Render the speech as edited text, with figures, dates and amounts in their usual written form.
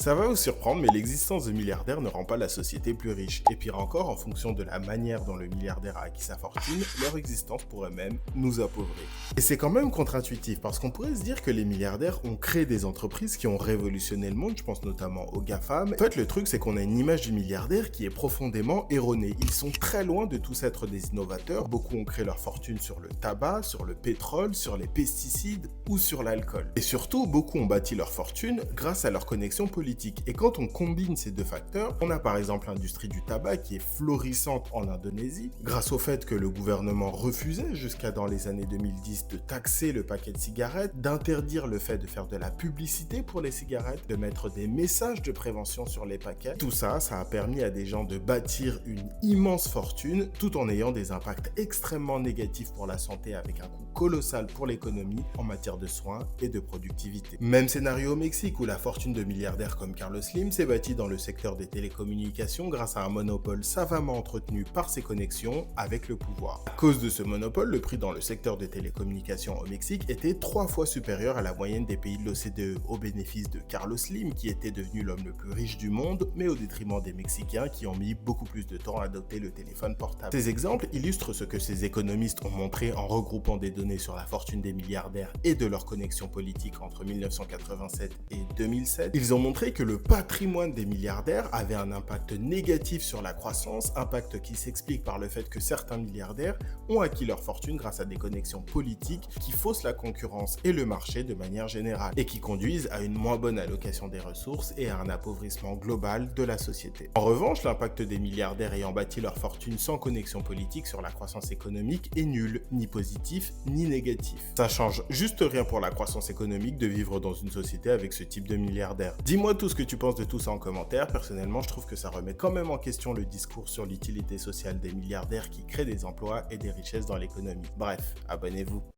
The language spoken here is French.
Ça va vous surprendre, mais l'existence de milliardaires ne rend pas la société plus riche. Et pire encore, en fonction de la manière dont le milliardaire a acquis sa fortune, leur existence pourrait même nous appauvrir. Et c'est quand même contre-intuitif, parce qu'on pourrait se dire que les milliardaires ont créé des entreprises qui ont révolutionné le monde, je pense notamment aux GAFAM. En fait, le truc, c'est qu'on a une image du milliardaire qui est profondément erronée. Ils sont très loin de tous être des innovateurs. Beaucoup ont créé leur fortune sur le tabac, sur le pétrole, sur les pesticides ou sur l'alcool. Et surtout, beaucoup ont bâti leur fortune grâce à leur connexion politique. Et quand on combine ces deux facteurs, on a par exemple l'industrie du tabac qui est florissante en Indonésie, grâce au fait que le gouvernement refusait jusqu'à dans les années 2010 de taxer le paquet de cigarettes, d'interdire le fait de faire de la publicité pour les cigarettes, de mettre des messages de prévention sur les paquets. Tout ça, ça a permis à des gens de bâtir une immense fortune tout en ayant des impacts extrêmement négatifs pour la santé avec un coût colossal pour l'économie en matière de soins et de productivité. Même scénario au Mexique où la fortune de milliardaires comme Carlos Slim s'est bâti dans le secteur des télécommunications grâce à un monopole savamment entretenu par ses connexions avec le pouvoir. À cause de ce monopole, le prix dans le secteur des télécommunications au Mexique était 3 fois supérieur à la moyenne des pays de l'OCDE, au bénéfice de Carlos Slim qui était devenu l'homme le plus riche du monde, mais au détriment des Mexicains qui ont mis beaucoup plus de temps à adopter le téléphone portable. Ces exemples illustrent ce que ces économistes ont montré en regroupant des données sur la fortune des milliardaires et de leurs connexions politiques entre 1987 et 2007. Ils ont montré que le patrimoine des milliardaires avait un impact négatif sur la croissance, impact qui s'explique par le fait que certains milliardaires ont acquis leur fortune grâce à des connexions politiques qui faussent la concurrence et le marché de manière générale et qui conduisent à une moins bonne allocation des ressources et à un appauvrissement global de la société. En revanche, l'impact des milliardaires ayant bâti leur fortune sans connexion politique sur la croissance économique est nul, ni positif ni négatif. Ça change juste rien pour la croissance économique de vivre dans une société avec ce type de milliardaires. Dis-moi tout ce que tu penses de tout ça en commentaire. Personnellement, je trouve que ça remet quand même en question le discours sur l'utilité sociale des milliardaires qui créent des emplois et des richesses dans l'économie. Bref, abonnez-vous.